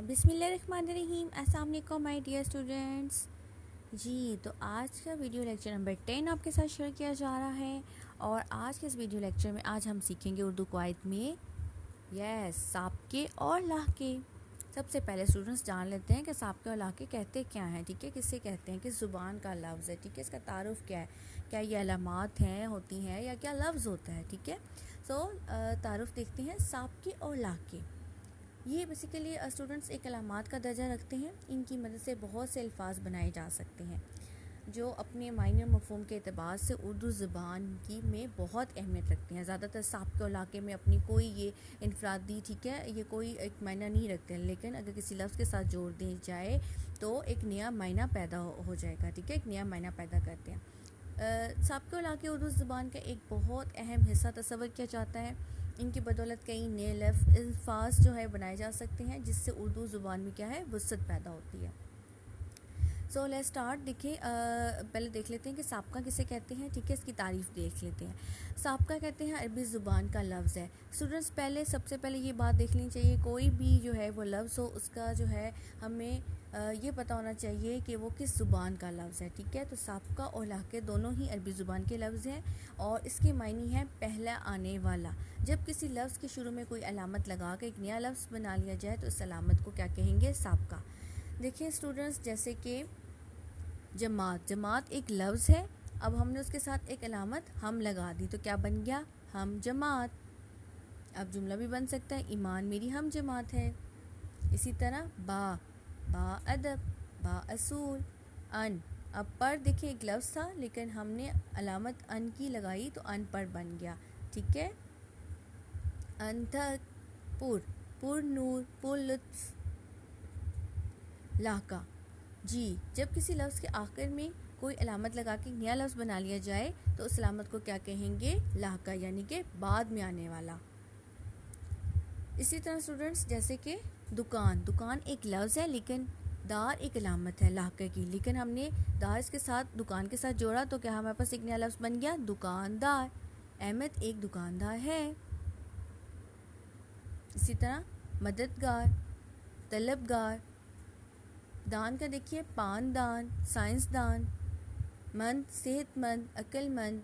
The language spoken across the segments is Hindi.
बिस्मिल्लाहिर्रहमानिर्रहीम। अस्सलाम वालेकुम माय डियर स्टूडेंट्स। जी तो आज का वीडियो लेक्चर नंबर 10 आपके साथ शेयर किया जा रहा है। और आज के इस वीडियो लेक्चर में आज हम सीखेंगे उर्दू कवायद में साबके और लाहके। सबसे पहले स्टूडेंट्स जान लेते हैं कि साबके और लाहके कहते क्या हैं, ठीक है, किससे कहते हैं, किस ज़ुबान का लफ्ज़ है, ठीक है, इसका तारुफ क्या है, क्या ये अलामात हैं होती हैं या क्या लफ्ज़ होता है, ठीक है। तारुफ देखते हैं साबके और लाहके। ये बेसिकली स्टूडेंट्स एक अलामात का दर्जा रखते हैं। इनकी मदद से बहुत से अल्फाज बनाए जा सकते हैं जो अपने मायने और मफ़हूम के अतबार से उर्दू ज़ुबान की में बहुत अहमियत रखते हैं। ज़्यादातर साबके और लाहके में अपनी कोई ये इनफरादी, ठीक है, ये कोई एक मायना नहीं रखते हैं, लेकिन अगर किसी लफ्ज़ के साथ जोड़ दी जाए तो एक नया मायना पैदा हो जाएगा, ठीक है, एक नया मायना पैदा करते हैं। साबके और लाहके उर्दू ज़ुबान का एक बहुत अहम हिस्सा तस्वर किया जाता है। इनकी बदौलत कई नए अल्फाज जो है बनाए जा सकते हैं, जिससे उर्दू ज़ुबान में क्या है वसअत पैदा होती है। So let's start. देखिए पहले देख लेते हैं कि साबका किसे कहते हैं, ठीक है, इसकी तारीफ़ देख लेते हैं। साबका कहते हैं अरबी ज़ुबान का लफ्ज़ है। स्टूडेंट्स सबसे पहले ये बात देख लेनी चाहिए, कोई भी जो है वो लफ्ज़ हो उसका जो है हमें ये पता होना चाहिए कि वो किस ज़ुबान का लफ्ज़ है, ठीक है। तो साबका और लाहके दोनों ही अरबी ज़ुबान के लफ्ज़ हैं और इसके मायने हैं पहला आने वाला। जब किसी लफ्ज़ के शुरू में कोई अलामत लगा कर एक नया लफ्ज़ बना लिया जाए तो इस अलामत को क्या कहेंगे, साबका। देखिए स्टूडेंट्स, जैसे कि जमात एक लफ्ज़ है, अब हमने उसके साथ एक अलामत हम लगा दी तो क्या बन गया, हम जमात। अब जुमला भी बन सकता है, ईमान मेरी हम जमात है। इसी तरह बा अदब, बा असूल, अन। अब पर देखिए एक लफ्ज़ था लेकिन हमने अलामत अन की लगाई तो अनपढ़ बन गया, ठीक है। अंतक, पुर नूर, पुर लुत्फ। लाहका, जी, जब किसी लफ्ज़ के आखिर में कोई अलामत लगा के नया लफ्ज़ बना लिया जाए तो उस अलामत को क्या कहेंगे, लाहका, यानी कि बाद में आने वाला। इसी तरह स्टूडेंट्स, जैसे कि दुकान एक लफ्ज़ है लेकिन दार एक अलामत है लाहके की, लेकिन हमने दार इसके साथ दुकान के साथ जोड़ा तो क्या हमारे पास एक नया लफ्ज़ बन गया, दुकानदार। अहमद एक दुकानदार है। इसी तरह मददगार, तलबगार। दान का देखिए पानदान, साइंसदान। मंद सेहतमंद, अक्लमंद।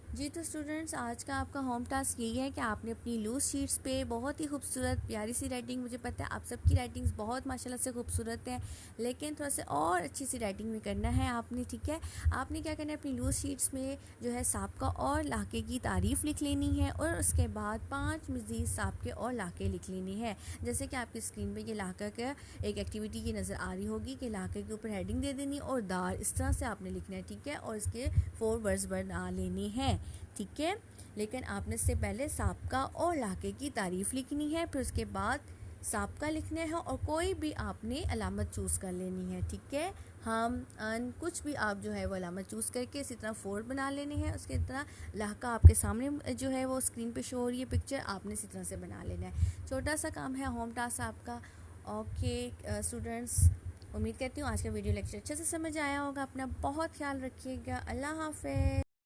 जी तो स्टूडेंट्स, आज का आपका होम टास्क यही है कि आपने अपनी लूज शीट्स पे बहुत ही खूबसूरत प्यारी सी राइटिंग, मुझे पता है आप सबकी राइटिंग्स बहुत माशाल्लाह से खूबसूरत हैं, लेकिन थोड़ा सा और अच्छी सी राइटिंग में करना है आपने, ठीक है। आपने क्या करना है, अपनी लूज शीट्स में जो है साबका और लाहके की तारीफ़ लिख लेनी है और उसके बाद 5 मज़ीद साबके और लाहके लिख लेनी है। जैसे कि आपकी स्क्रीन पर ये लाहका का एक एक्टिविटी की नज़र आ रही होगी कि लाहके के ऊपर हेडिंग दे देनी और दार इस तरह से आपने लिखना है, ठीक है, और इसके 4 वर्ड्स बना लेने हैं, ठीक है। लेकिन आपने इससे पहले साबका और लाहके की तारीफ़ लिखनी है, फिर उसके बाद साबका लिखना है और कोई भी आपने अलामत चूज़ कर लेनी है, ठीक है। हम अन कुछ भी आप जो है वो अलामत चूज़ करके इसी तरह 4 बना लेने हैं। उसके तरह लाहका आपके सामने जो है वो स्क्रीन पे शो हो रही है पिक्चर, आपने इसी तरह से बना लेना है। छोटा सा काम है, होम टास्क आपका। ओके स्टूडेंट्स, उम्मीद करती हूँ आज का वीडियो लेक्चर अच्छे से समझ आया होगा। अपना बहुत ख्याल रखिएगा। अल्लाह हाफ़िज़।